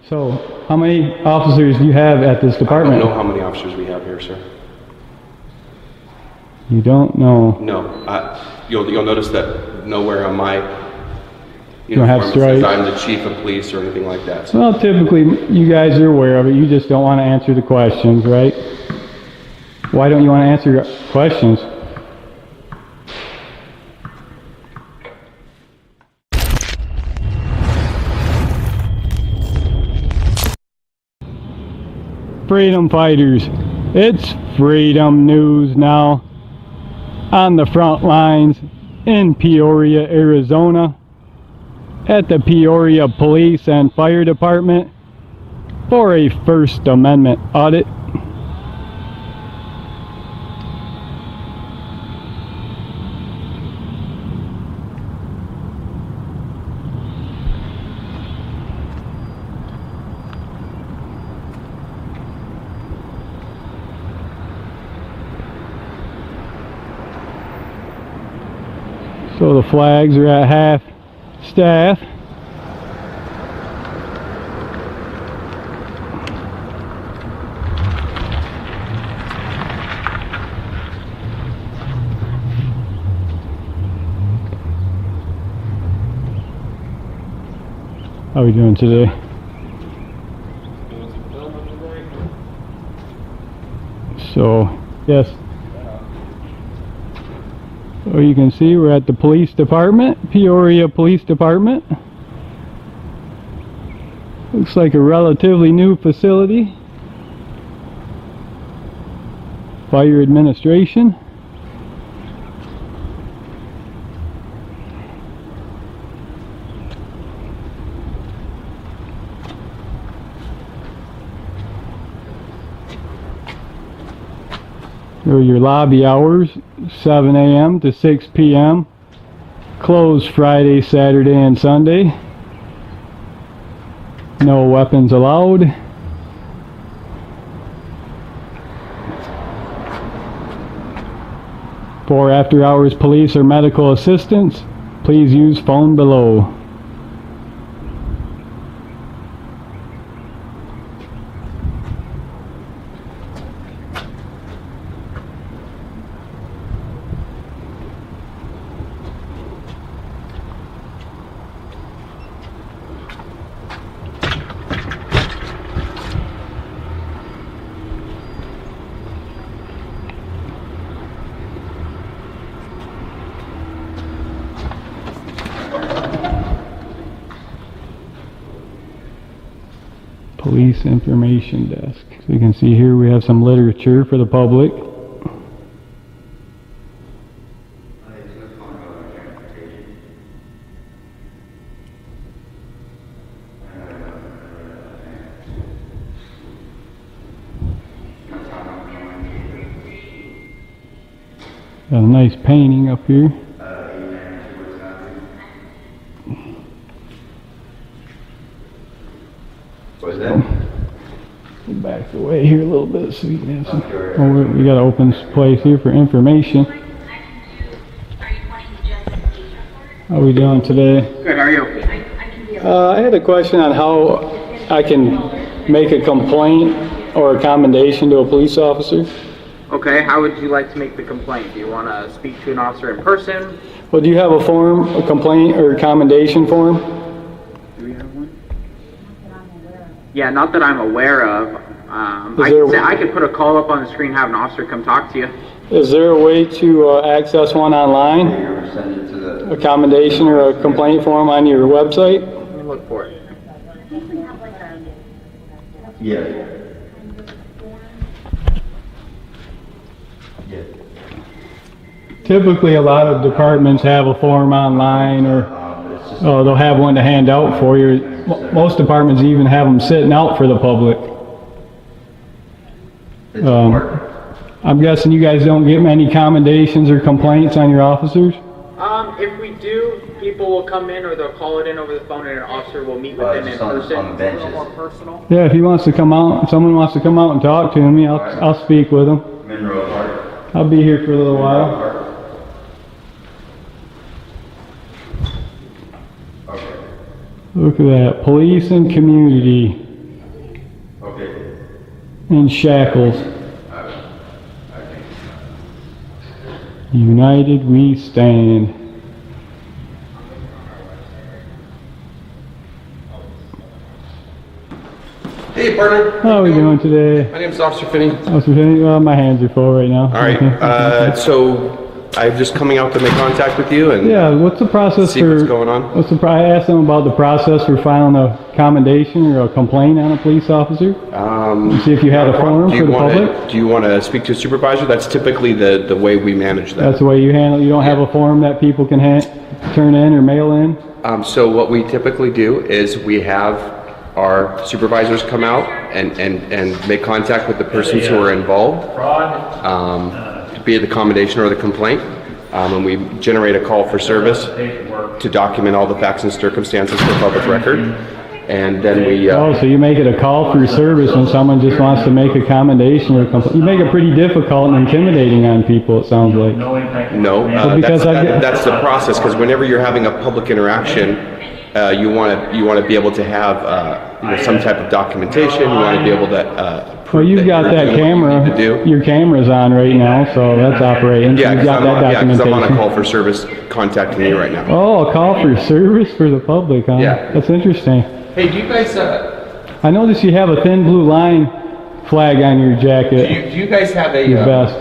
So, how many officers do you have at this I department? don't know how many officers we have here, sir. You don't know? No. You'll notice that nowhere on my You don't have uniform it says stripes? I'm the chief of police or anything like that. So Well, typically, you guys are aware of it. You just don't want to answer the questions, right? Why don't you want to answer questions? Freedom fighters, it's freedom news now. On the front lines in Peoria, Arizona, at the Peoria Police and Fire Department for a First Amendment audit. So the flags are at half staff. How are we doing today? So, yes. So you can see we're at the police department, Peoria Police Department. Looks like a relatively new facility. Fire administration. Here are your lobby hours, 7 a.m. to 6 p.m. Closed Friday, Saturday, and Sunday. No weapons allowed. For after-hours police or medical assistance, please use phone below. Police information desk. So you can see here we have some literature for the public. Got a nice painting up here. what is that? Get back away here a little bit so you can have some. Oh, we got an open place here for information. How are we doing today? Good, how are you? I had a question on how I can make a complaint or a commendation to a police officer. Okay, how would you like to make the complaint? Do you want to speak to an officer in person? Well, do you have a form, a complaint or commendation form? Do we have one? Yeah, not that I'm aware of. I could put a call up on the screen, have an officer come talk to you. Is there a way to access one online? A commendation or a complaint form on your website? Let me look for it. Yeah. Typically, a lot of departments have a form online, or they'll have one to hand out for you. Most departments even have them sitting out for the public. I'm guessing you guys don't get many commendations or complaints on your officers? If we do, people will come in or they'll call it in over the phone and an officer will meet with them in person. On the It's a little more benches. personal. Yeah, if he wants to come out, if someone wants to come out and talk to me, I'll speak with him. Monroe Park. I'll be here for a little while. Okay. Look at that, police and community. Okay. in shackles. United we stand. Hey, partner. How are we doing today? My name's Officer Finney. Officer Finney? Well, my hands are full right now. All right. So I'm just coming out to make contact with you and Yeah, what's the process see for... what's going on. I asked them about the process for filing a commendation or a complaint on a police officer. See if you had a form for the public. Do you want to speak to a supervisor? That's typically the way we manage that. That's the way you handle it? You don't have a form that people can turn in or mail in? So what we typically do is we have our supervisors come out and make contact with the persons who are involved, be it the commendation or the complaint, and we generate a call for service to document all the facts and circumstances for public record, and then we... Oh, so you make it a call for service when someone just wants to make a commendation or a complaint. You make it pretty difficult and intimidating on people, it sounds like. No, that's the process, because whenever you're having a public interaction, you want to be able to have some type of documentation. You want to be able to well, you've got that camera. Your camera's on right now, so that's operating. Yeah, you've got that because documentation. I'm on a call for service contacting you right now. Oh, a call for service for the public, huh? Yeah. That's interesting. Hey, do you guys? I noticed you have a thin blue line flag on your jacket. Do you guys have a your vest?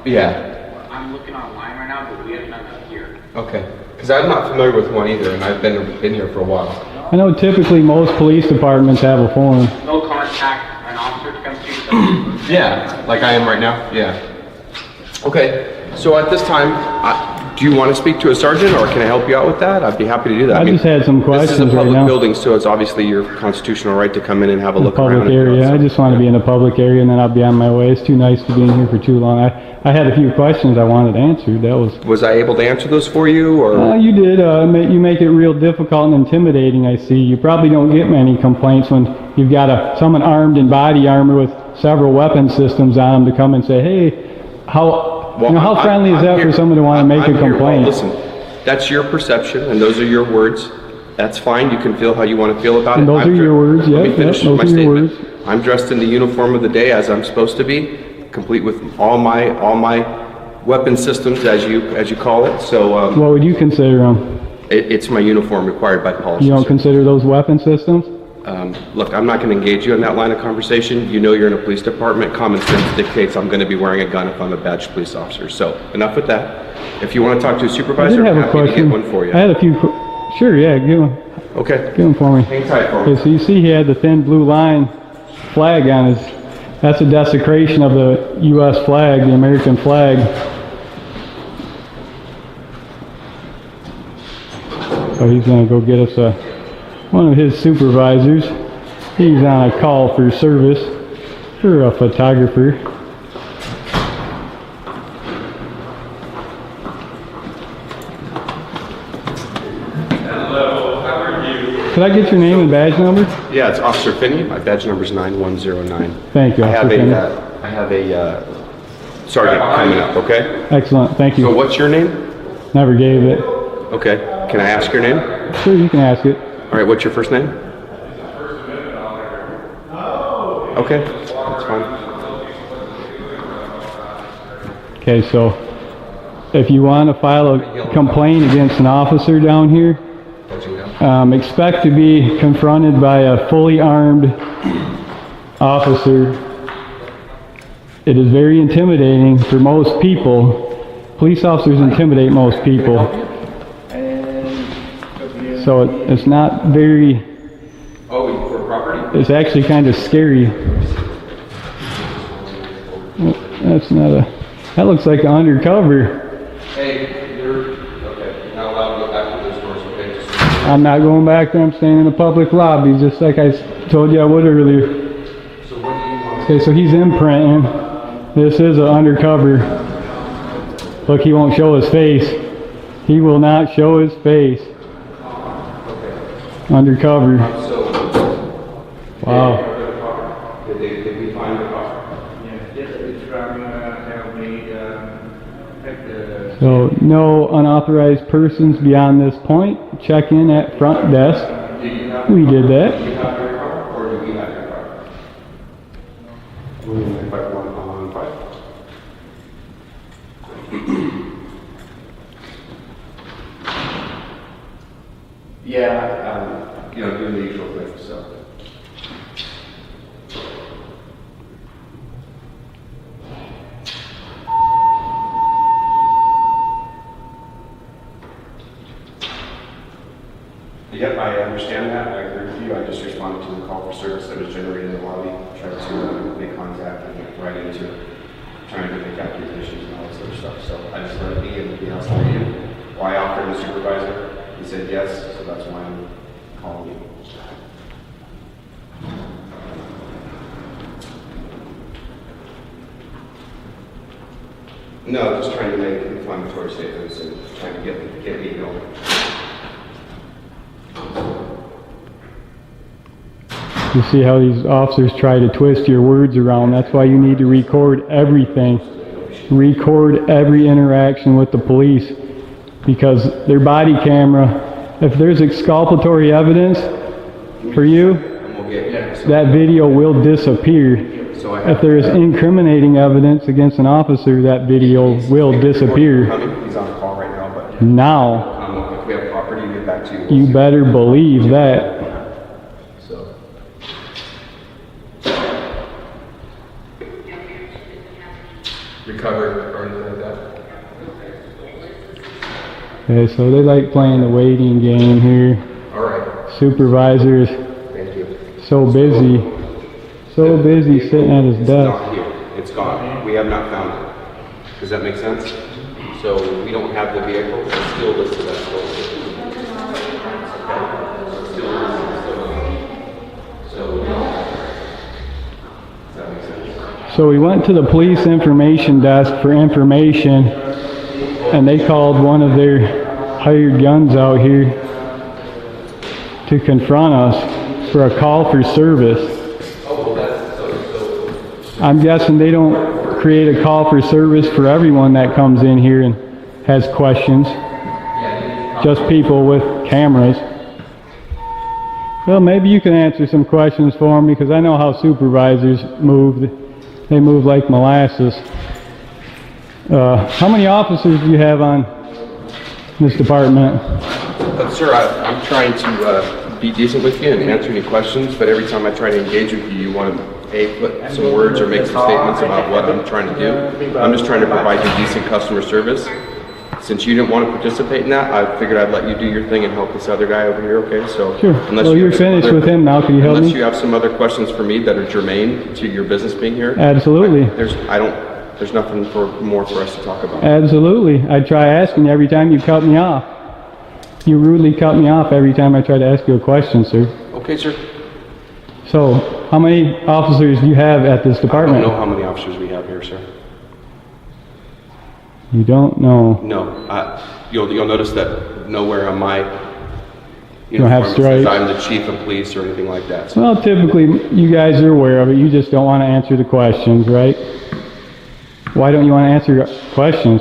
Yeah. I'm looking online right now, but we have none up here. Okay. Because I'm not familiar with one either, and I've been here for a while. I know typically most police departments have a form. No contact, an officer to come to you. Yeah, like I am right now. Yeah. Okay. So at this time, do you want to speak to a sergeant, or can I help you out with that? I'd be happy to do that. I just had some questions This is a public right now. building, so it's obviously your constitutional right to come in and have a look Public around. area. I just want to be in a public area, and then I'll be on my way. It's too nice to be in here for too long. I had a few questions I wanted answered. That was... Was I able to answer those for you, or? You did. You make it real difficult and intimidating, I see. You probably don't get many complaints when you've got someone armed in body armor with several weapon systems on them to come and say, hey, how friendly is that for someone to want to make a complaint? Well, listen, that's your perception, and those are your words. That's fine. You can feel how you want to feel about it. And those are your words, Let me yeah, finish those my are your statement. words. I'm dressed in the uniform of the day as I'm supposed to be, complete with all my weapon systems, as you call it. So What would you consider them? it's my uniform required by policy. You don't sir. consider those weapon systems? Look, I'm not going to engage you in that line of conversation. You know you're in a police department. Common sense dictates I'm going to be wearing a gun if I'm a badged police officer. So enough with that. If you want to talk to a I supervisor, did have I'm a happy to question. get one for you. I had a few... Sure, yeah, give them. Okay. Give them for me. Hang tight for me. Okay, so you see he had the thin blue line flag on his... That's a desecration of the U.S. flag, the American flag. So he's going to go get us one of his supervisors. He's on a call for service for a photographer. Hello, how are you? Could I get your name and badge number? Yeah, it's Officer Finney. My badge number is 9109. Thank you, I have Officer Finney. I have a sergeant coming up, okay? Excellent, thank you. So what's your name? Never gave it. Okay. Can I ask your name? Sure, you can ask it. All right, what's your first name? Okay, that's fine. Okay, so if you want to file a complaint against an officer down here, expect to be confronted by a fully armed officer. It is very intimidating for most people. Police officers intimidate most people. So it's not very... Oh, for property? It's actually kind of scary. That's not a... That looks like an undercover. Hey, you're... Okay, you're not allowed to go back to those doors, okay? Just... I'm not going back there. I'm staying in the public lobby, just like I told you I would earlier. So what do you want? Okay, so he's imprinting. This is an undercover. Look, he won't show his face. He will not show his face. Undercover. Wow. Did we find the car? So no unauthorized persons beyond this point. Check in at front desk. We did that. do we have your car? William McFarland on 5. Yeah, you know, doing the usual thing, so. Yep, I understand that. I agree with you. I just responded to the call for service that was generated in the lobby. Tried to make contact and get right into trying to make accusations and all this other stuff. So I just let it be and anything else for you. Well, I offered the supervisor. He said yes, so that's why I'm calling you. No, just trying to make inflammatory statements and trying to get me going. You see how these officers try to twist your words around. That's why you need to record everything. Record every interaction with the police, because their body camera, if there's exculpatory evidence for you, that video will disappear. If there is incriminating evidence against an officer, that video will disappear. He's on a call right now, but now, if we have property, we'll get back to you. You better believe that. Recover or anything like that? Okay, so they like playing the waiting game here. All right. Supervisors, Thank you. so busy sitting at his It's desk. not here. It's gone. We have not found it. Does that make sense? So we don't have the vehicle. It's still listed as stolen. Okay. It's still listed as stolen. So does that make sense? So we went to the police information desk for information, and they called one of their hired guns out here to confront us for a call for service. I'm guessing they don't create a call for service for everyone that comes in here and has questions. Just people with cameras. Well, maybe you can answer some questions for me, because I know how supervisors move. They move like molasses. How many officers do you have on this department? Sir, I'm trying to be decent with you and answer any questions, but every time I try to engage with you, you want to put some words or make some statements about what I'm trying to do. I'm just trying to provide you decent customer service. Since you didn't want to participate in that, I figured I'd let you do your thing and help this other guy over here, okay? So, sure. Well, you're finished with him now. Can you help me? Unless you have some other questions for me that are germane to your business being here. Absolutely. There's nothing more for us to talk about. Absolutely. I try asking you every time you cut me off. You rudely cut me off every time I try to ask you a question, sir. Okay, sir. So, how many officers do you have at this department? I don't know how many officers we have here, sir. You don't know? No. You'll notice that nowhere on my don't have uniform stripes. says I'm the chief of police or anything like that. So. Well, typically, you guys are aware of it. You just don't want to answer the questions, right? Why don't you want to answer questions?